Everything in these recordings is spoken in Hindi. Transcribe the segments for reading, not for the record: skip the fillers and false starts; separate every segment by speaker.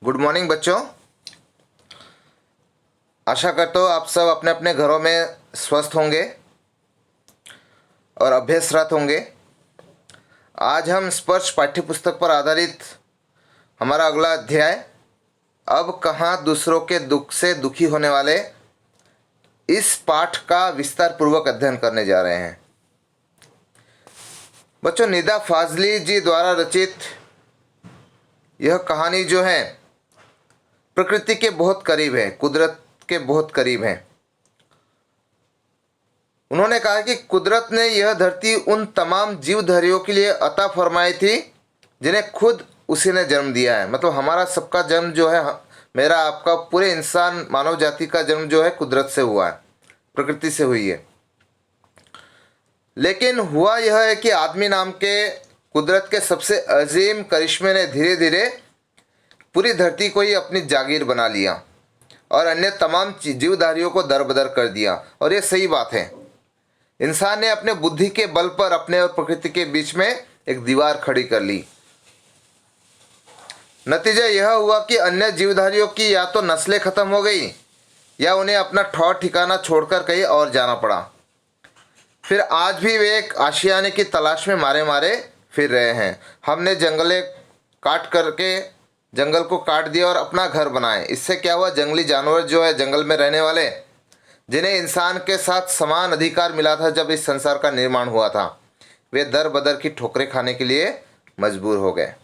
Speaker 1: गुड मॉर्निंग बच्चों। आशा करता हूँ आप सब अपने अपने घरों में स्वस्थ होंगे और अभ्यसरत होंगे। आज हम स्पर्श पाठ्यपुस्तक पर आधारित हमारा अगला अध्याय अब कहाँ दूसरों के दुख से दुखी होने वाले इस पाठ का विस्तार पूर्वक अध्ययन करने जा रहे हैं। बच्चों, निदा फाजली जी द्वारा रचित यह कहानी जो है प्रकृति के बहुत करीब है, कुदरत के बहुत करीब है। उन्होंने कहा कि कुदरत ने यह धरती उन तमाम जीवधारियों के लिए अता फरमाई थी जिन्हें खुद उसी ने जन्म दिया है। मतलब हमारा सबका जन्म जो है, मेरा आपका पूरे इंसान मानव जाति का जन्म जो है कुदरत से हुआ है, प्रकृति से हुई है। लेकिन हुआ यह है कि आदमी नाम के कुदरत के सबसे अजीम करिश्मे ने धीरे धीरे पूरी धरती को ही अपनी जागीर बना लिया और अन्य तमाम जीवधारियों को दरबदर कर दिया। और ये सही बात है। इंसान ने अपने बुद्धि के बल पर अपने और प्रकृति के बीच में एक दीवार खड़ी कर ली। नतीजा यह हुआ कि अन्य जीवधारियों की या तो नस्लें खत्म हो गई या उन्हें अपना ठौर ठिकाना छोड़कर कहीं और जाना पड़ा। फिर आज भी वे एक आशियाने की तलाश में मारे मारे फिर रहे हैं। हमने जंगल को काट दिया और अपना घर बनाए। इससे क्या हुआ, जंगली जानवर जो है, जंगल में रहने वाले, जिन्हें इंसान के साथ समान अधिकार मिला था जब इस संसार का निर्माण हुआ था, वे दर बदर की ठोकरें खाने के लिए मजबूर हो गए।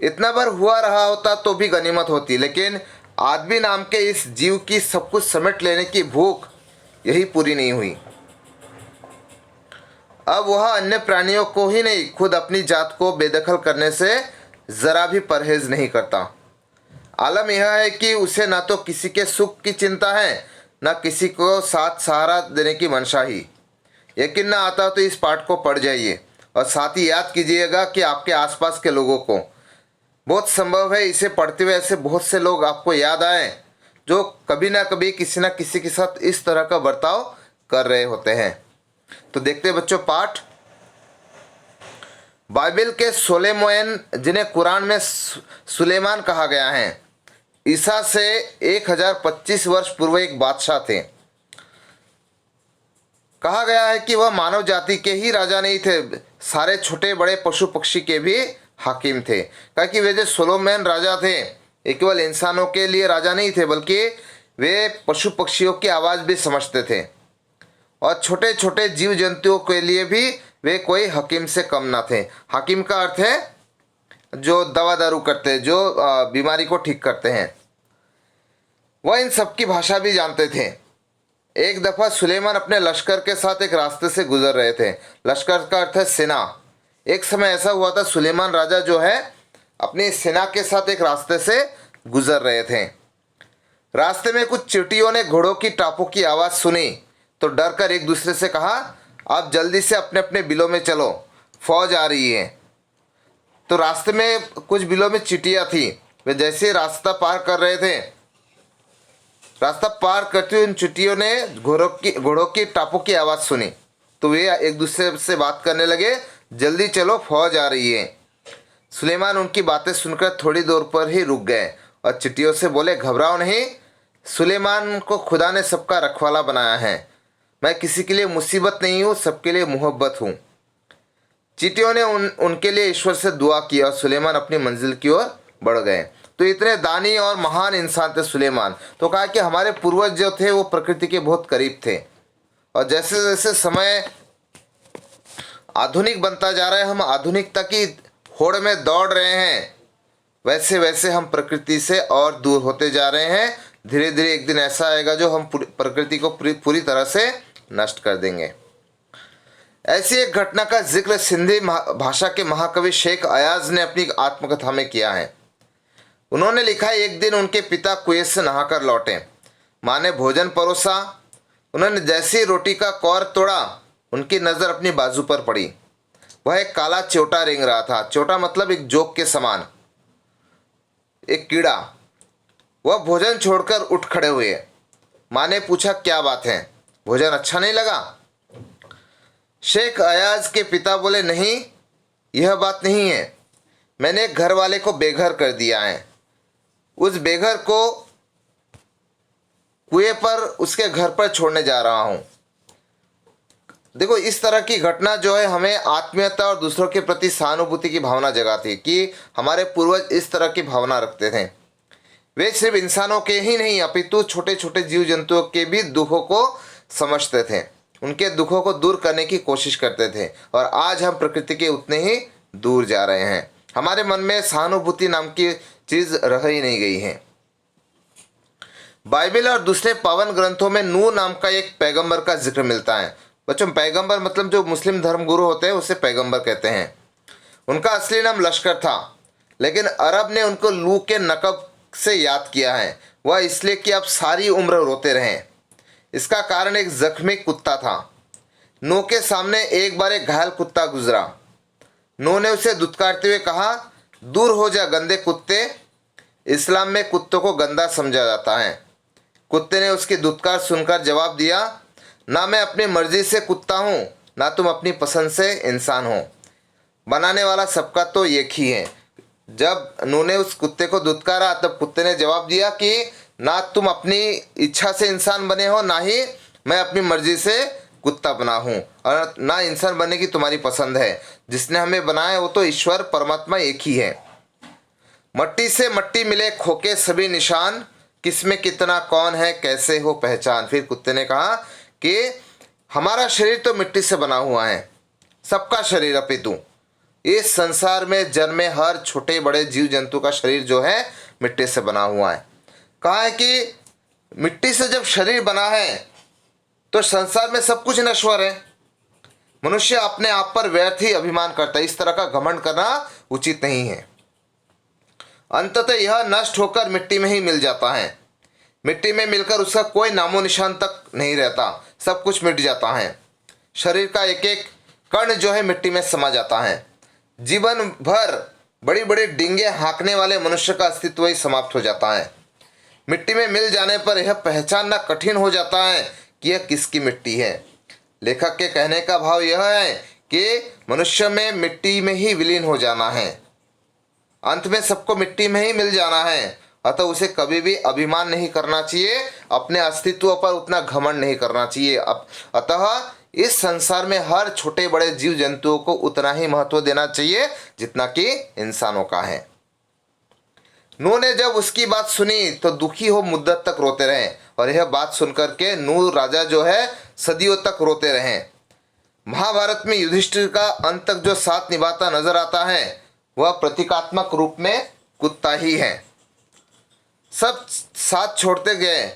Speaker 1: इतना बार हुआ रहा होता तो भी गनीमत होती, लेकिन आदमी नाम के इस जीव की सब कुछ समेट लेने की भूख यही पूरी नहीं हुई। अब वह अन्य प्राणियों को ही नहीं, खुद अपनी जात को बेदखल करने से जरा भी परहेज नहीं करता। आलम यह है कि उसे ना तो किसी के सुख की चिंता है, ना किसी को साथ सहारा देने की मंशा ही। यकीन ना आता तो इस पाठ को पढ़ जाइए और साथ ही याद कीजिएगा कि आपके आसपास के लोगों को, बहुत संभव है इसे पढ़ते हुए ऐसे बहुत से लोग आपको याद आए जो कभी ना कभी किसी न किसी के साथ इस तरह का बर्ताव कर रहे होते हैं। तो देखते हैं बच्चों पाठ। बाइबल के सोलेमोन, जिन्हें कुरान में सुलेमान कहा गया है, ईसा से 1025 वर्ष पूर्व एक बादशाह थे। कहा गया है कि वह मानव जाति के ही राजा नहीं थे, सारे छोटे बड़े पशु पक्षी के भी हाकिम थे। क्योंकि वे जो सोलोमन राजा थे, ये केवल इंसानों के लिए राजा नहीं थे, बल्कि वे पशु पक्षियों की आवाज़ भी समझते थे और छोटे छोटे जीव जंतुओं के लिए भी वे कोई हकीम से कम ना थे। हकीम का अर्थ है जो दवा दारू करते हैं, जो बीमारी को ठीक करते हैं। वह इन सब की भाषा भी जानते थे। एक दफ़ा सुलेमान अपने लश्कर के साथ एक रास्ते से गुजर रहे थे। लश्कर का अर्थ है सेना। एक समय ऐसा हुआ था, सुलेमान राजा जो है अपनी सेना के साथ एक रास्ते से गुजर रहे थे। रास्ते में कुछ चींटियों ने घोड़ों की टापों की आवाज़ सुनी तो डर कर एक दूसरे से कहा, आप जल्दी से अपने अपने बिलों में चलो, फौज आ रही है। तो रास्ते में कुछ बिलों में चींटियाँ थी। वे जैसे रास्ता पार कर रहे थे, रास्ता पार करते हुए उन चींटियों ने घोड़ों की टापों की आवाज़ सुनी तो वे एक दूसरे से बात करने लगे, जल्दी चलो, फौज आ रही है। सुलेमान उनकी बातें सुनकर थोड़ी दूर पर ही रुक गए और चींटियों से बोले, घबराओ नहीं, सुलेमान को खुदा ने सबका रखवाला बनाया है। मैं किसी के लिए मुसीबत नहीं हूँ, सबके लिए मोहब्बत हूँ। चींटियों ने उनके लिए ईश्वर से दुआ की और सुलेमान अपनी मंजिल की ओर बढ़ गए। तो इतने दानी और महान इंसान थे सुलेमान। तो कहा कि हमारे पूर्वज जो थे वो प्रकृति के बहुत करीब थे, और जैसे जैसे समय आधुनिक बनता जा रहा है, हम आधुनिकता की होड़ में दौड़ रहे हैं, वैसे वैसे हम प्रकृति से और दूर होते जा रहे हैं। धीरे धीरे एक दिन ऐसा आएगा जो हम प्रकृति को पूरी तरह से नष्ट कर देंगे। ऐसी एक घटना का जिक्र सिंधी भाषा के महाकवि शेख अयाज ने अपनी आत्मकथा में किया है। उन्होंने लिखा है, एक दिन उनके पिता कुएं से नहाकर लौटे। माँ ने भोजन परोसा। उन्होंने जैसे ही रोटी का कौर तोड़ा, उनकी नज़र अपनी बाजू पर पड़ी। वह एक काला चोटा रेंग रहा था। चोटा मतलब एक जोक के समान, एक कीड़ा। वह भोजन छोड़कर उठ खड़े हुए। माँ ने पूछा, क्या बात है, भोजन अच्छा नहीं लगा? शेख अयाज के पिता बोले, नहीं, यह बात नहीं है, मैंने एक घर वाले को बेघर कर दिया है। उस बेघर को कुएं पर उसके घर पर छोड़ने जा रहा हूं। देखो, इस तरह की घटना जो है हमें आत्मीयता और दूसरों के प्रति सहानुभूति की भावना जगाती है कि हमारे पूर्वज इस तरह की भावना रखते थे। वे सिर्फ इंसानों के ही नहीं अपितु छोटे छोटे जीव जंतुओं के भी दुखों को समझते थे, उनके दुखों को दूर करने की कोशिश करते थे। और आज हम प्रकृति के उतने ही दूर जा रहे हैं। हमारे मन में सहानुभूति नाम की चीज रह ही नहीं गई है। बाइबल और दूसरे पावन ग्रंथों में नूह नाम का एक पैगंबर का जिक्र मिलता है। बच्चों, पैगंबर मतलब जो मुस्लिम धर्मगुरु होते हैं उसे पैगंबर कहते हैं। उनका असली नाम लश्कर था, लेकिन अरब ने उनको लू के नकब से याद किया है। वह इसलिए कि आप सारी उम्र रोते रहें। इसका कारण एक जख्मी कुत्ता था। नूह के सामने एक बार एक घायल कुत्ता गुजरा। नूह ने उसे दुत्कारते हुए कहा, दूर हो जा गंदे कुत्ते। इस्लाम में कुत्तों को गंदा समझा जाता है। कुत्ते ने उसकी दुत्कार सुनकर जवाब दिया, ना मैं अपनी मर्जी से कुत्ता हूँ, ना तुम अपनी पसंद से इंसान हो। बनाने वाला सबका तो एक ही है। जब नूह ने उस कुत्ते को दुत्कारा तब कुत्ते ने जवाब दिया कि ना तुम अपनी इच्छा से इंसान बने हो, ना ही मैं अपनी मर्जी से कुत्ता बना हूँ, और ना इंसान बनने की तुम्हारी पसंद है। जिसने हमें बनाया वो तो ईश्वर परमात्मा एक ही है। मट्टी से मट्टी मिले खोके सभी निशान, किसमें कितना कौन है कैसे हो पहचान। फिर कुत्ते ने कहा कि हमारा शरीर तो मिट्टी से बना हुआ है, सबका शरीर अपितु इस संसार में जन्मे हर छोटे बड़े जीव जंतु का शरीर जो है मिट्टी से बना हुआ है। कहा है कि मिट्टी से जब शरीर बना है तो संसार में सब कुछ नश्वर है। मनुष्य अपने आप पर व्यर्थ ही अभिमान करता है। इस तरह का घमंड करना उचित नहीं है। अंततः यह नष्ट होकर मिट्टी में ही मिल जाता है। मिट्टी में मिलकर उसका कोई नामो निशान तक नहीं रहता, सब कुछ मिट जाता है। शरीर का एक एक कण जो है मिट्टी में समा जाता है। जीवन भर बड़ी बड़ी डींगे हाँकने वाले मनुष्य का अस्तित्व ही समाप्त हो जाता है। मिट्टी में मिल जाने पर यह पहचानना कठिन हो जाता है कि यह किसकी मिट्टी है। लेखक के कहने का भाव यह है कि मनुष्य में मिट्टी में ही विलीन हो जाना है। अंत में सबको मिट्टी में ही मिल जाना है। अतः उसे कभी भी अभिमान नहीं करना चाहिए, अपने अस्तित्व पर उतना घमंड नहीं करना चाहिए। अतः इस संसार में हर छोटे बड़े जीव जंतुओं को उतना ही महत्व देना चाहिए जितना कि इंसानों का है। नूह ने जब उसकी बात सुनी तो दुखी हो मुद्दत तक रोते रहे, और यह बात सुनकर के नूह राजा जो है सदियों तक रोते रहे। महाभारत में युधिष्ठिर का अंत तक जो साथ निभाता नजर आता है वह प्रतीकात्मक रूप में कुत्ता ही है। सब साथ छोड़ते गए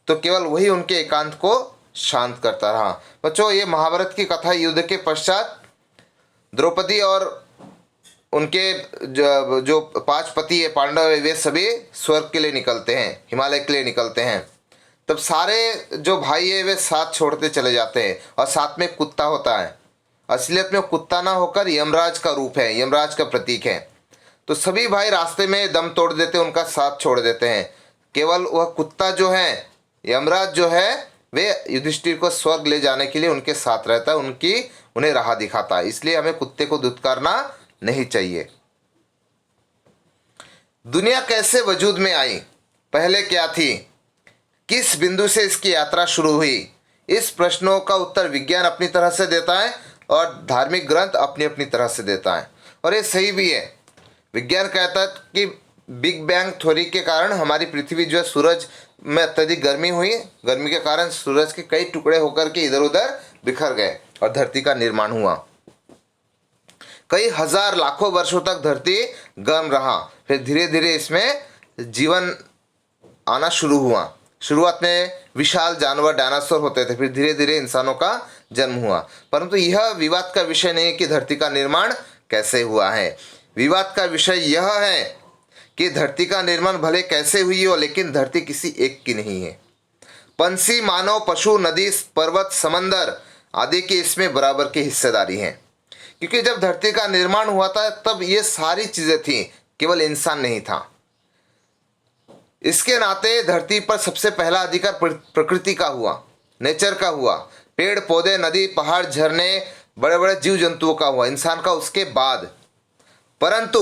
Speaker 1: तो केवल वही उनके एकांत को शांत करता रहा। बच्चों, ये महाभारत की कथा युद्ध के पश्चात द्रौपदी और उनके जो 5 पति है पांडव है, वे सभी स्वर्ग के लिए निकलते हैं, हिमालय के लिए निकलते हैं। तब सारे जो भाई है वे साथ छोड़ते चले जाते हैं, और साथ में कुत्ता होता है। असलियत में कुत्ता ना होकर यमराज का रूप है, यमराज का प्रतीक है। तो सभी भाई रास्ते में दम तोड़ देते हैं, उनका साथ छोड़ देते हैं। केवल वह कुत्ता जो है, यमराज जो है, वे युधिष्ठिर को स्वर्ग ले जाने के लिए उनके साथ रहता है, उन्हें राह दिखाता है। इसलिए हमें कुत्ते को दुत्कारना नहीं चाहिए। दुनिया कैसे वजूद में आई, पहले क्या थी, किस बिंदु से इसकी यात्रा शुरू हुई, इस प्रश्नों का उत्तर विज्ञान अपनी तरह से देता है और धार्मिक ग्रंथ अपनी अपनी तरह से देता है। और ये सही भी है। विज्ञान कहता है कि बिग बैंग थ्योरी के कारण हमारी पृथ्वी जो है सूरज में अत्यधिक गर्मी हुई, गर्मी के कारण सूरज के कई टुकड़े होकर के इधर उधर बिखर गए और धरती का निर्माण हुआ। कई हजार लाखों वर्षों तक धरती गर्म रहा, फिर धीरे धीरे इसमें जीवन आना शुरू हुआ। शुरुआत में विशाल जानवर डायनासोर होते थे, फिर धीरे धीरे इंसानों का जन्म हुआ। परंतु यह विवाद का विषय नहीं है कि धरती का निर्माण कैसे हुआ है। विवाद का विषय यह है कि धरती का निर्माण भले कैसे हुई हो, लेकिन धरती किसी एक की नहीं है। पंछी, मानव, पशु, नदी, पर्वत, समंदर आदि की इसमें बराबर की हिस्सेदारी है। क्योंकि जब धरती का निर्माण हुआ था तब ये सारी चीजें थी, केवल इंसान नहीं था। इसके नाते धरती पर सबसे पहला अधिकार प्रकृति का हुआ, नेचर का हुआ। पेड़ पौधे, नदी, पहाड़, झरने, बड़े बड़े जीव जंतुओं का हुआ, इंसान का उसके बाद। परंतु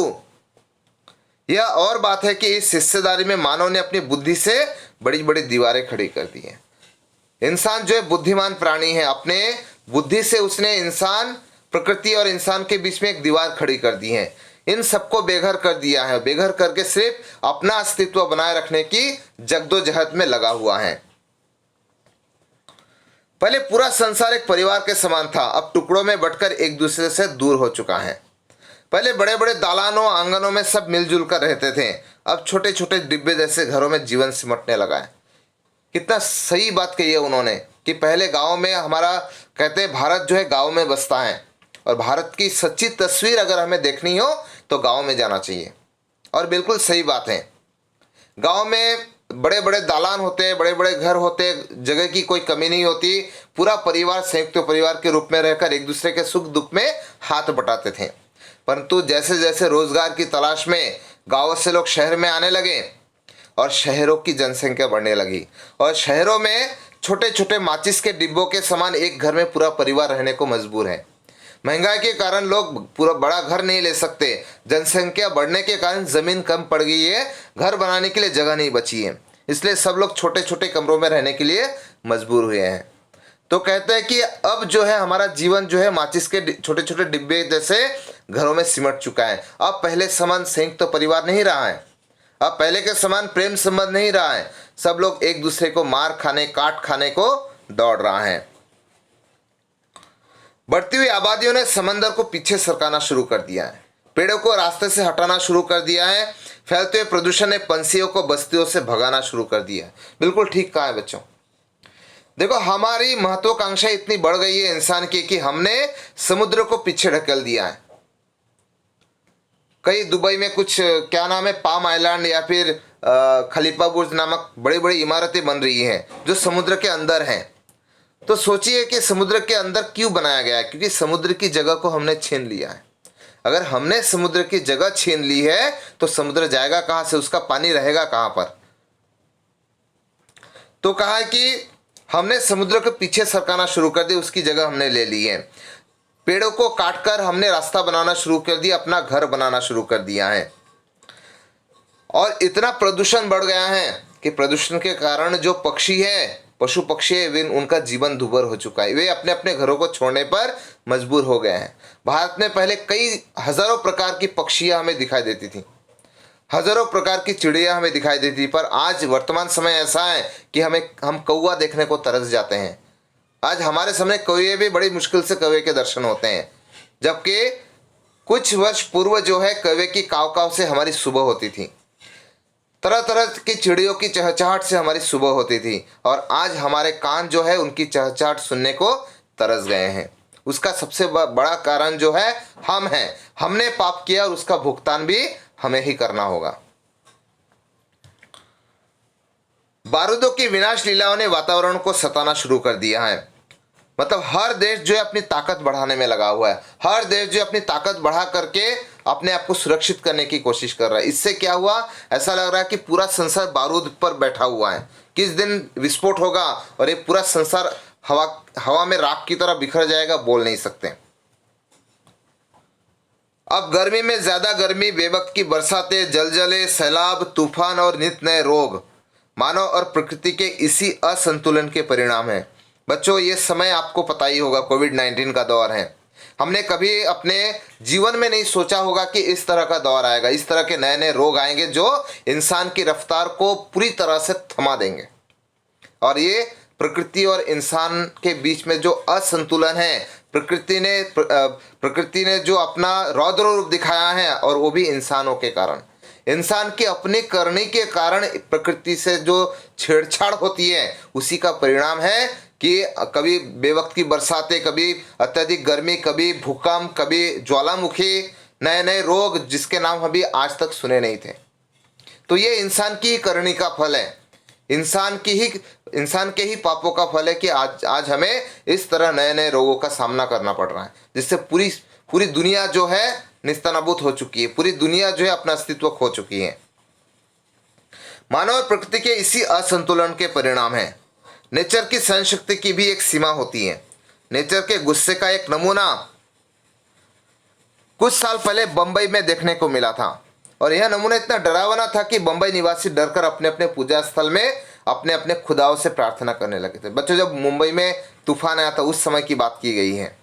Speaker 1: यह और बात है कि इस हिस्सेदारी में मानव ने अपनी बुद्धि से बड़ी बड़ी दीवारें खड़ी कर दी हैं। इंसान जो है बुद्धिमान प्राणी है, अपने बुद्धि से उसने इंसान, प्रकृति और इंसान के बीच में एक दीवार खड़ी कर दी है। इन सबको बेघर कर दिया है, बेघर करके सिर्फ अपना अस्तित्व बनाए रखने की जद्दोजहद में लगा हुआ है। पहले पूरा संसार एक परिवार के समान था, अब टुकड़ों में बंटकर एक दूसरे से दूर हो चुका है। पहले बड़े बड़े दालानों आंगनों में सब मिलजुल कर रहते थे, अब छोटे छोटे डिब्बे जैसे घरों में जीवन सिमटने लगा है। कितना सही बात कही है उन्होंने कि पहले गांव में, हमारा कहते हैं भारत जो है गांव में बसता है, और भारत की सच्ची तस्वीर अगर हमें देखनी हो तो गांव में जाना चाहिए। और बिल्कुल सही बात है, गांव में बड़े बड़े दालान होते हैं, बड़े बड़े घर होते हैं, जगह की कोई कमी नहीं होती। पूरा परिवार संयुक्त परिवार के रूप में रहकर एक दूसरे के सुख दुख में हाथ बटाते थे। परंतु जैसे जैसे रोजगार की तलाश में गाँव से लोग शहर में आने लगे और शहरों की जनसंख्या बढ़ने लगी, और शहरों में छोटे छोटे माचिस के डिब्बों के समान एक घर में पूरा परिवार रहने को मजबूर है। महंगाई के कारण लोग पूरा बड़ा घर नहीं ले सकते, जनसंख्या बढ़ने के कारण जमीन कम पड़ गई है, घर बनाने के लिए जगह नहीं बची है, इसलिए सब लोग छोटे छोटे कमरों में रहने के लिए मजबूर हुए हैं। तो कहते हैं कि अब जो है हमारा जीवन जो है माचिस के छोटे छोटे डिब्बे जैसे घरों में सिमट चुका है। अब पहले समान संयुक्त परिवार नहीं रहा है, अब पहले के समान प्रेम संबंध नहीं रहा है। सब लोग एक दूसरे को मार खाने, काट खाने को दौड़ रहा है। बढ़ती हुई आबादियों ने समंदर को पीछे सरकाना शुरू कर दिया है, पेड़ों को रास्ते से हटाना शुरू कर दिया है, फैलते हुए प्रदूषण ने पंछियों को बस्तियों से भगाना शुरू कर दिया है। बिल्कुल ठीक कहा है बच्चों। देखो, हमारी महत्वाकांक्षा इतनी बढ़ गई है इंसान की कि हमने समुद्र को पीछे ढकेल दिया है। कई दुबई में कुछ क्या नाम है, पाम आइलैंड या फिर खलीफा बुर्ज नामक बड़ी बड़ी इमारतें बन रही हैं जो समुद्र के अंदर हैं। तो सोचिए कि समुद्र के अंदर क्यों बनाया गया है, क्योंकि समुद्र की जगह को हमने छीन लिया है। अगर हमने समुद्र की जगह छीन ली है तो समुद्र जाएगा कहाँ से, उसका पानी रहेगा कहाँ पर। तो कहा है कि हमने समुद्र के पीछे सरकाना शुरू कर दी, उसकी जगह हमने ले ली है। पेड़ों को काटकर हमने रास्ता बनाना शुरू कर दिया, अपना घर बनाना शुरू कर दिया है। और इतना प्रदूषण बढ़ गया है कि प्रदूषण के कारण जो पक्षी है, पशु पक्षी है, उनका जीवन दुर्भर हो चुका है। वे अपने अपने घरों को छोड़ने पर मजबूर हो गए हैं। भारत में पहले कई हजारों प्रकार की पक्षियां हमें दिखाई देती थी, हजारों प्रकार की चिड़िया हमें दिखाई देती, पर आज वर्तमान समय ऐसा है कि हम कौवा देखने को तरस जाते हैं। आज हमारे सामने कौवे भी बड़ी मुश्किल से कौवे के दर्शन होते हैं, जबकि कुछ वर्ष पूर्व जो है कौवे की काव काव से हमारी सुबह होती थी, तरह तरह की चिड़ियों की चहचहाहट से हमारी सुबह होती थी, और आज हमारे कान जो है उनकी चहचहाहट सुनने को तरस गए हैं। उसका सबसे बड़ा कारण जो है हम हैं, हमने पाप किया और उसका भुगतान भी हमें ही करना होगा। बारूदों की विनाश लीलाओं ने वातावरण को सताना शुरू कर दिया है। मतलब हर देश जो है अपनी ताकत बढ़ाने में लगा हुआ है, हर देश जो अपनी ताकत बढ़ा करके अपने आप को सुरक्षित करने की कोशिश कर रहा है। इससे क्या हुआ, ऐसा लग रहा है कि पूरा संसार बारूद पर बैठा हुआ है, किस दिन विस्फोट होगा और ये पूरा संसार हवा में राख की तरह बिखर जाएगा, बोल नहीं सकते। अब गर्मी में ज्यादा गर्मी, बेवक्त की बरसातें, जलजले, सैलाब, तूफान और नित नए रोग मानव और प्रकृति के इसी असंतुलन के परिणाम हैं। बच्चों, ये समय आपको पता ही होगा, कोविड-19 का दौर है। हमने कभी अपने जीवन में नहीं सोचा होगा कि इस तरह का दौर आएगा, इस तरह के नए नए रोग आएंगे जो इंसान की रफ्तार को पूरी तरह से थमा देंगे। और ये प्रकृति और इंसान के बीच में जो असंतुलन है, प्रकृति ने जो अपना रौद्र रूप दिखाया है, और वो भी इंसानों के कारण, इंसान की अपनी करनी के कारण प्रकृति से जो छेड़छाड़ होती है, उसी का परिणाम है कि कभी बेवक्त की बरसातें, कभी अत्यधिक गर्मी, कभी भूकंप, कभी ज्वालामुखी, नए नए रोग जिसके नाम अभी आज तक सुने नहीं थे। तो ये इंसान की ही करनी का फल है, इंसान के ही पापों का फल है कि आज हमें इस तरह नए नए रोगों का सामना करना पड़ रहा है, जिससे पूरी दुनिया जो है निस्तनाबूत हो चुकी है, पूरी दुनिया जो है अपना अस्तित्व खो चुकी है। मानव और प्रकृति के इसी असंतुलन के परिणाम है। नेचर की सहन शक्ति की भी एक सीमा होती है। नेचर के गुस्से का एक नमूना कुछ साल पहले बंबई में देखने को मिला था। और यह नमूना इतना डरावना था कि बंबई निवासी डरकर अपने अपने पूजा स्थल में अपने अपने खुदाओं से प्रार्थना करने लगे थे। बच्चों, जब मुंबई में तूफान आया था उस समय की बात की गई है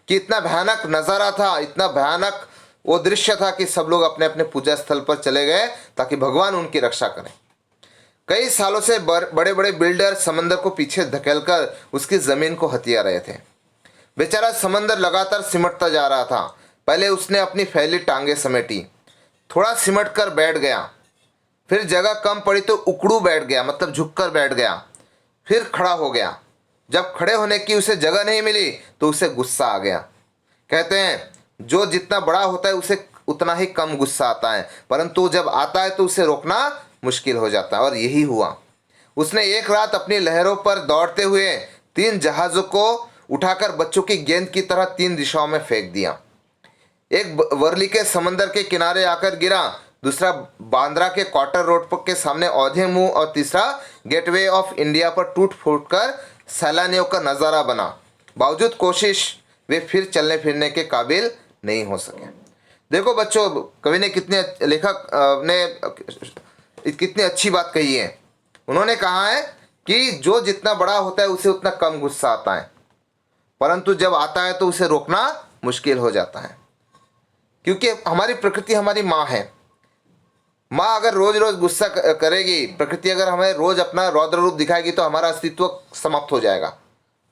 Speaker 1: कि इतना भयानक नज़ारा था, इतना भयानक वो दृश्य था कि सब लोग अपने अपने पूजा स्थल पर चले गए ताकि भगवान उनकी रक्षा करें। कई सालों से बड़े बड़े बिल्डर समंदर को पीछे धकेलकर उसकी ज़मीन को हथिया रहे थे। बेचारा समंदर लगातार सिमटता जा रहा था। पहले उसने अपनी फैली टांगें समेटी, थोड़ा सिमट कर बैठ गया, फिर जगह कम पड़ी तो उकड़ू बैठ गया, मतलब झुककर बैठ गया, फिर खड़ा हो गया। जब खड़े होने की उसे जगह नहीं मिली तो उसे गुस्सा आ गया। कहते हैं जो जितना बड़ा होता है उसे उतना ही कम गुस्सा आता है, परंतु जब आता है तो उसे रोकना मुश्किल हो जाता है। और यही हुआ। उसने एक रात अपनी लहरों पर दौड़ते हुए 3 जहाज़ों को उठाकर बच्चों की गेंद की तरह 3 दिशाओं में फेंक दिया। एक वर्ली के समंदर के किनारे आकर गिरा, दूसरा बांद्रा के क्वार्टर रोड के सामने औधे मुंह और तीसरा गेटवे ऑफ इंडिया पर टूट फूट कर सैलानियों का नज़ारा बना। बावजूद कोशिश वे फिर चलने फिरने के काबिल नहीं हो सके। देखो बच्चों, कवि ने लेखक ने कितनी अच्छी बात कही है। उन्होंने कहा है कि जो जितना बड़ा होता है उसे उतना कम गुस्सा आता है, परंतु जब आता है तो उसे रोकना मुश्किल हो जाता है। क्योंकि हमारी प्रकृति हमारी माँ है। माँ अगर रोज रोज गुस्सा करेगी, प्रकृति अगर हमें रोज अपना रौद्र रूप दिखाएगी तो हमारा अस्तित्व समाप्त हो जाएगा।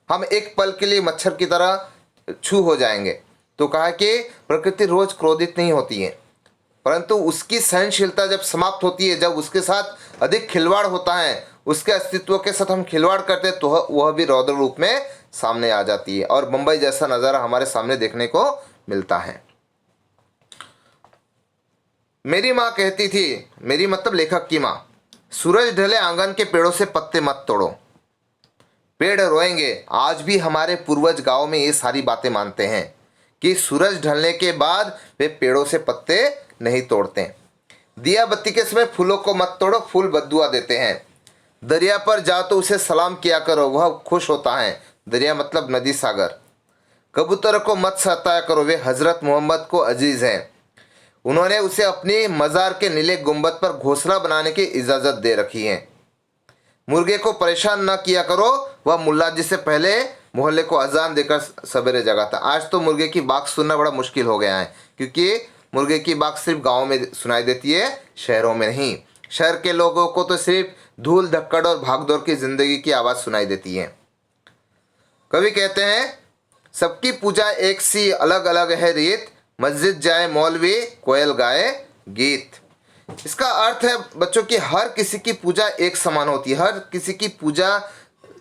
Speaker 1: हम एक पल के लिए मच्छर की तरह छू हो जाएंगे। तो कहा कि प्रकृति रोज क्रोधित नहीं होती है, परंतु उसकी सहनशीलता जब समाप्त होती है, जब उसके साथ अधिक खिलवाड़ होता है, उसके अस्तित्व के साथ हम खिलवाड़ करते हैं, तो वह भी रौद्र रूप में सामने आ जाती है और बंबई जैसा नज़ारा हमारे सामने देखने को मिलता है। मेरी माँ कहती थी, मेरी मतलब लेखक की माँ, सूरज ढले आंगन के पेड़ों से पत्ते मत तोड़ो, पेड़ रोएंगे। आज भी हमारे पूर्वज गांव में ये सारी बातें मानते हैं कि सूरज ढलने के बाद वे पेड़ों से पत्ते नहीं तोड़ते। दिया बत्ती के समय फूलों को मत तोड़ो, फूल बद्दुआ देते हैं। दरिया पर जाओ तो उसे सलाम किया करो, वह खुश होता है। दरिया मतलब नदी सागर। कबूतर को मत सताया करो, वे हजरत मोहम्मद को अजीज हैं। उन्होंने उसे अपनी मज़ार के नीले गुंबद पर घोंसला बनाने की इजाज़त दे रखी है। मुर्गे को परेशान न किया करो, वह मुल्ला जी से पहले मोहल्ले को अजान देकर सवेरे जगाता। आज तो मुर्गे की बात सुनना बड़ा मुश्किल हो गया है, क्योंकि मुर्गे की बात सिर्फ गाँव में सुनाई देती है, शहरों में नहीं। शहर के लोगों को तो सिर्फ धूल धक्कड़ और भागदौड़ की ज़िंदगी की आवाज़ सुनाई देती है। कवि कहते हैं, सबकी पूजा एक सी अलग अलग है रीत, मस्जिद जाए मौलवी कोयल गाए गीत। इसका अर्थ है बच्चों की हर किसी की पूजा एक समान होती है। हर किसी की पूजा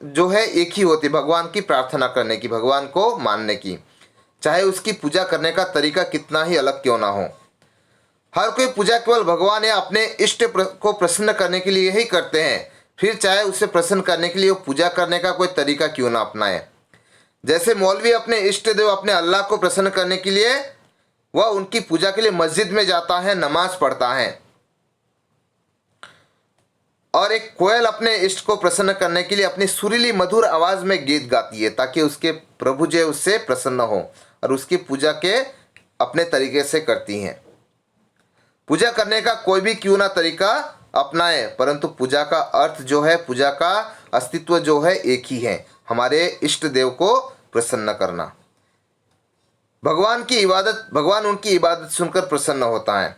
Speaker 1: जो है एक ही होती है, भगवान की प्रार्थना करने की, भगवान को मानने की, चाहे उसकी पूजा करने का तरीका कितना ही अलग क्यों ना हो। हर कोई पूजा केवल भगवान या अपने इष्ट को प्रसन्न करने के लिए ही करते हैं, फिर चाहे उसे प्रसन्न करने के लिए वो पूजा करने का कोई तरीका क्यों ना अपनाए। जैसे मौलवी अपने इष्ट देव अपने अल्लाह को प्रसन्न करने के लिए वह उनकी पूजा के लिए मस्जिद में जाता है, नमाज पढ़ता है, और एक कोयल अपने इष्ट को प्रसन्न करने के लिए अपनी सुरीली मधुर आवाज में गीत गाती है ताकि उसके प्रभु जो उससे प्रसन्न हो और उसकी पूजा के अपने तरीके से करती हैं। पूजा करने का कोई भी क्यों ना तरीका अपनाए, परंतु पूजा का अर्थ जो है, पूजा का अस्तित्व जो है एक ही है, हमारे इष्ट देव को प्रसन्न करना। भगवान की इबादत, भगवान उनकी इबादत सुनकर प्रसन्न होता है,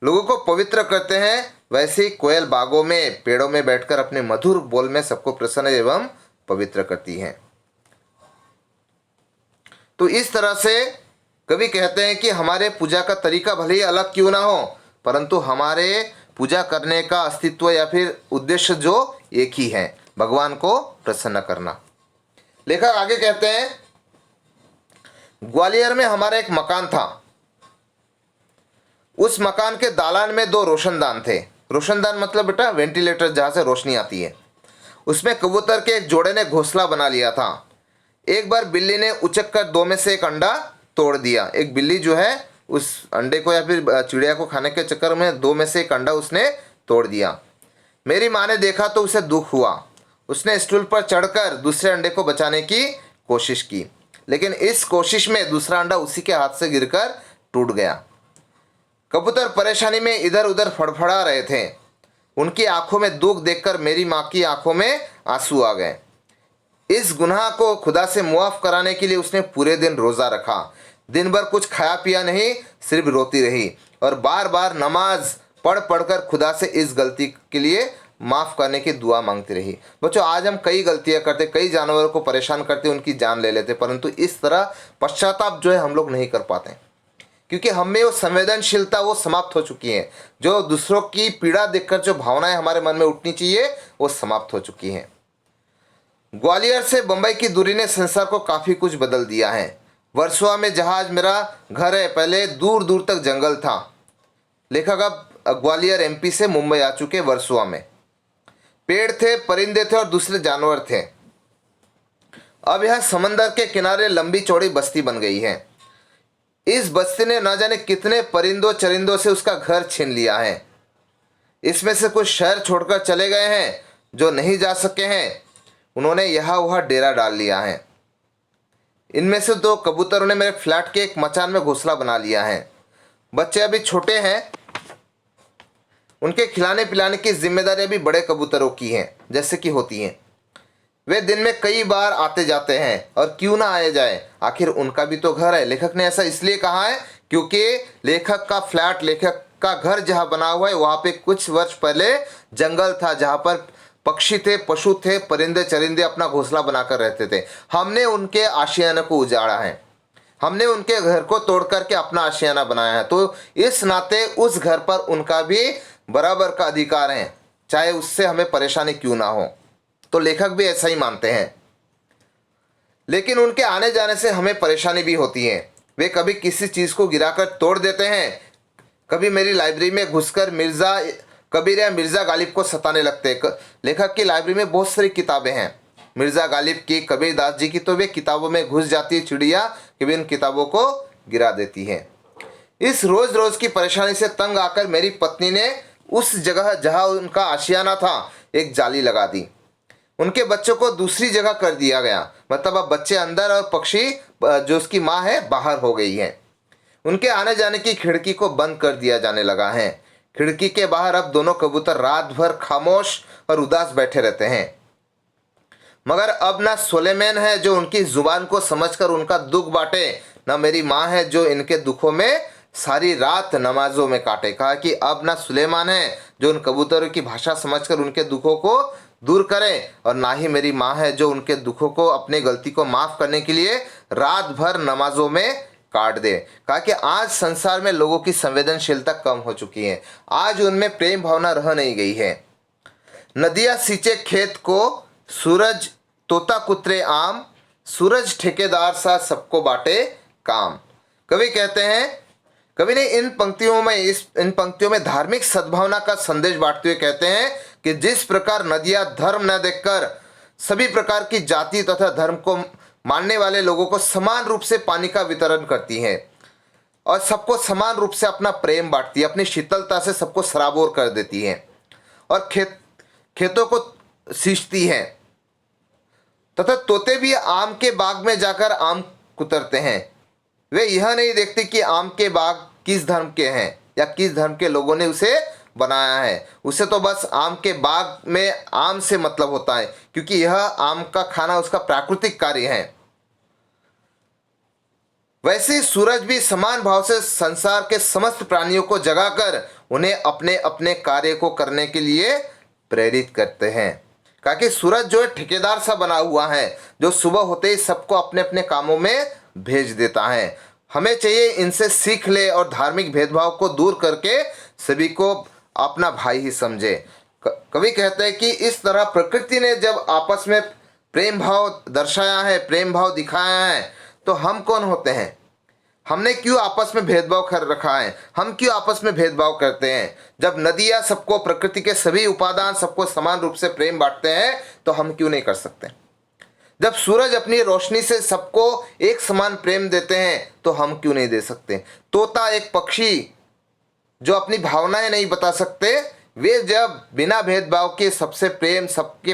Speaker 1: लोगों को पवित्र करते हैं। वैसे ही कोयल बागों में पेड़ों में बैठकर अपने मधुर बोल में सबको प्रसन्न एवं पवित्र करती है। तो इस तरह से कवि कहते हैं कि हमारे पूजा का तरीका भले ही अलग क्यों ना हो, परंतु हमारे पूजा करने का अस्तित्व या फिर उद्देश्य जो एक ही है, भगवान को प्रसन्न करना। लेखक आगे कहते हैं, ग्वालियर में हमारा एक मकान था। उस मकान के दालान में 2 रोशनदान थे। रोशनदान मतलब बेटा वेंटिलेटर, जहाँ से रोशनी आती है। उसमें कबूतर के एक जोड़े ने घोंसला बना लिया था। एक बार बिल्ली ने उचक कर 2 में से एक अंडा तोड़ दिया। एक बिल्ली जो है उस अंडे को या फिर चिड़िया को खाने के चक्कर में 2 में से एक अंडा उसने तोड़ दिया। मेरी माँ ने देखा तो उसे दुख हुआ। उसने स्टूल पर चढ़कर दूसरे अंडे को बचाने की कोशिश की, लेकिन इस कोशिश में दूसरा अंडा उसी के हाथ से गिरकर टूट गया। कबूतर परेशानी में इधर उधर फड़फड़ा रहे थे। उनकी आंखों में दुख देखकर मेरी माँ की आंखों में आंसू आ गए। इस गुनाह को खुदा से मुआफ कराने के लिए उसने पूरे दिन रोज़ा रखा। दिन भर कुछ खाया पिया नहीं, सिर्फ रोती रही और बार बार नमाज पढ़ पढ़कर खुदा से इस गलती के लिए माफ़ करने की दुआ मांगती रही। बच्चों, आज हम कई गलतियां करते, कई जानवरों को परेशान करते, उनकी जान ले लेते, परंतु इस तरह पश्चाताप जो है हम लोग नहीं कर पाते, क्योंकि हम में वो संवेदनशीलता वो समाप्त हो चुकी है। जो दूसरों की पीड़ा देखकर जो भावनाएं हमारे मन में उठनी चाहिए वो समाप्त हो चुकी हैं। ग्वालियर से बंबई की दूरी ने संसार को काफ़ी कुछ बदल दिया है। वर्सोवा में जहाज मेरा घर है, पहले दूर दूर तक जंगल था। लेखक अब ग्वालियर एमपी से मुंबई आ चुके। वर्सोवा में पेड़ थे, परिंदे थे और दूसरे जानवर थे। अब यह समंदर के किनारे लंबी चौड़ी बस्ती बन गई है। इस बस्ती ने न जाने कितने परिंदों चरिंदों से उसका घर छीन लिया है। इसमें से कुछ शहर छोड़कर चले गए हैं, जो नहीं जा सके हैं उन्होंने यहाँ वहाँ डेरा डाल लिया है। इनमें से 2 कबूतरों ने मेरे फ्लैट के एक मचान में घोंसला बना लिया है। बच्चे अभी छोटे हैं, उनके खिलाने पिलाने की जिम्मेदारी अभी बड़े कबूतरों की है, जैसे कि होती हैं। वे दिन में कई बार आते जाते हैं और क्यों ना आए जाए, आखिर उनका भी तो घर है। लेखक ने ऐसा इसलिए कहा है क्योंकि लेखक का फ्लैट, लेखक का घर जहाँ बना हुआ है वहाँ पे कुछ वर्ष पहले जंगल था, जहाँ पर पक्षी थे, पशु थे, परिंदे चरिंदे अपना घोंसला बनाकर रहते थे। हमने उनके आशियाने को उजाड़ा है, हमने उनके घर को तोड़ करके अपना आशियाना बनाया है, तो इस नाते उस घर पर उनका भी बराबर का अधिकार है, चाहे उससे हमें परेशानी क्यों ना हो। तो लेखक भी ऐसा ही मानते हैं। लेकिन उनके आने जाने से हमें परेशानी भी होती है। वे कभी किसी चीज़ को गिराकर तोड़ देते हैं, कभी मेरी लाइब्रेरी में घुसकर मिर्ज़ा कबीर या मिर्ज़ा गालिब को सताने लगते हैं। लेखक की लाइब्रेरी में बहुत सारी किताबें हैं, मिर्ज़ा गालिब की, कबीर दास जी की, तो वे किताबों में घुस जाती है चिड़िया, कभी इन किताबों को गिरा देती है। इस रोज़ रोज़ की परेशानी से तंग आकर मेरी पत्नी ने उस जगह जहाँ उनका आशियाना था एक जाली लगा दी। उनके बच्चों को दूसरी जगह कर दिया गया, मतलब अब बच्चे अंदर और पक्षी जो उसकी माँ है बाहर हो गई है। उनके आने जाने की खिड़की को बंद कर दिया जाने लगा है। खिड़की के बाहर अब दोनों कबूतर रात भर खामोश और उदास बैठे रहते हैं। मगर अब ना सुलेमान है जो उनकी जुबान को समझकर उनका दुख बांटे, ना मेरी माँ है जो इनके दुखों में सारी रात नमाजों में काटे। कहा कि अब ना सुलेमान है जो उन कबूतरों की भाषा समझकर उनके दुखों को दूर करे, और ना ही मेरी माँ है जो उनके दुखों को, अपनी गलती को माफ़ करने के लिए रात भर नमाजों में काट दे। कहा कि आज संसार में लोगों की संवेदनशीलता कम हो चुकी है, आज उनमें प्रेम भावना रह नहीं गई है। नदियाँ सींचे खेत को, सूरज तोता कुतरे आम, सूरज ठेकेदार सा सबको बांटे काम। कवि कहते हैं, कवि ने इन पंक्तियों में धार्मिक सद्भावना का संदेश बांटते हुए कहते हैं कि जिस प्रकार नदियाँ धर्म न देखकर सभी प्रकार की जाति तथा धर्म को मानने वाले लोगों को समान रूप से पानी का वितरण करती हैं और सबको समान रूप से अपना प्रेम बांटती है, अपनी शीतलता से सबको सराबोर कर देती है और खेतों को सींचती है, तथा तोते भी आम के बाग में जाकर आम कुतरते हैं। वे यह नहीं देखते कि आम के बाग किस धर्म के हैं या किस धर्म के लोगों ने उसे बनाया है, उसे तो बस आम के बाग में आम से मतलब होता है, क्योंकि यह आम का खाना उसका प्राकृतिक कार्य है। वैसे ही सूरज भी समान भाव से संसार के समस्त प्राणियों को जगाकर उन्हें अपने अपने कार्य को करने के लिए प्रेरित करते हैं। कहा कि सूरज जो है ठेकेदार सा बना हुआ है, जो सुबह होते ही सबको अपने अपने कामों में भेज देता है। हमें चाहिए इनसे सीख ले और धार्मिक भेदभाव को दूर करके सभी को अपना भाई ही समझे। कवि कहते हैं कि इस तरह प्रकृति ने जब आपस में प्रेम भाव दर्शाया है, प्रेम भाव दिखाया है, तो हम कौन होते हैं? हमने क्यों आपस में भेदभाव कर रखा है? हम क्यों आपस में भेदभाव करते हैं? जब नदियाँ सबको, प्रकृति के सभी उपादान सबको समान रूप से प्रेम बांटते हैं, तो हम क्यों नहीं कर सकते? जब सूरज अपनी रोशनी से सबको एक समान प्रेम देते हैं, तो हम क्यों नहीं दे सकते? तोता एक पक्षी जो अपनी भावनाएं नहीं बता सकते, वे जब बिना भेदभाव के सबके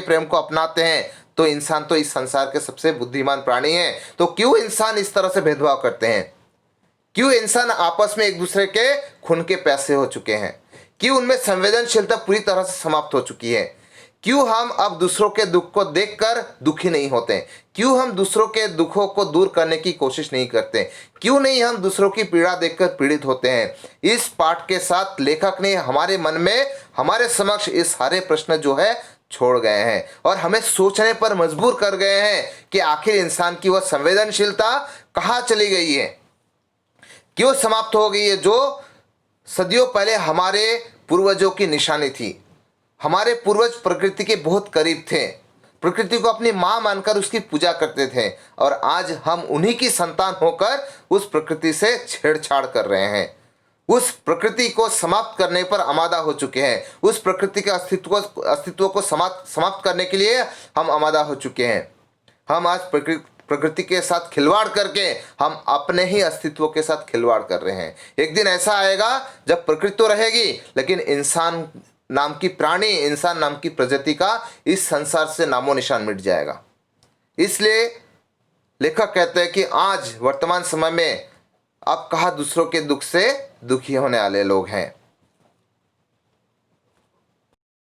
Speaker 1: प्रेम को अपनाते हैं, तो इंसान तो इस संसार के सबसे बुद्धिमान प्राणी है। तो क्यों इंसान इस तरह से भेदभाव करते हैं? क्यों इंसान आपस में एक दूसरे के खून के प्यासे हो चुके हैं? क्यों उनमें संवेदनशीलता पूरी तरह से समाप्त हो चुकी है? क्यों हम अब दूसरों के दुख को देखकर दुखी नहीं होते? क्यों हम दूसरों के दुखों को दूर करने की कोशिश नहीं करते? क्यों नहीं हम दूसरों की पीड़ा देखकर पीड़ित होते हैं? इस पाठ के साथ लेखक ने हमारे मन में, हमारे समक्ष इस सारे प्रश्न जो है छोड़ गए हैं और हमें सोचने पर मजबूर कर गए हैं कि आखिर इंसान की वह संवेदनशीलता कहाँ चली गई है, क्यों समाप्त हो गई है, जो सदियों पहले हमारे पूर्वजों की निशानी थी। हमारे पूर्वज प्रकृति के बहुत करीब थे, प्रकृति को अपनी माँ मानकर उसकी पूजा करते थे, और आज हम उन्हीं की संतान होकर उस प्रकृति से छेड़छाड़ कर रहे हैं। उस प्रकृति को समाप्त करने पर आमादा हो चुके हैं। उस प्रकृति के अस्तित्व को समाप्त करने के लिए हम आमादा हो चुके हैं। हम आज प्रकृति के साथ खिलवाड़ करके हम अपने ही अस्तित्व के साथ खिलवाड़ कर रहे हैं। एक दिन ऐसा आएगा जब प्रकृति तो रहेगी, लेकिन इंसान नाम की प्राणी, इंसान नाम की प्रजाति का इस संसार से नामो निशान मिट जाएगा। इसलिए लेखक कहते हैं कि आज वर्तमान समय में अब कहाँ दूसरों के दुख से दुखी होने वाले लोग हैं।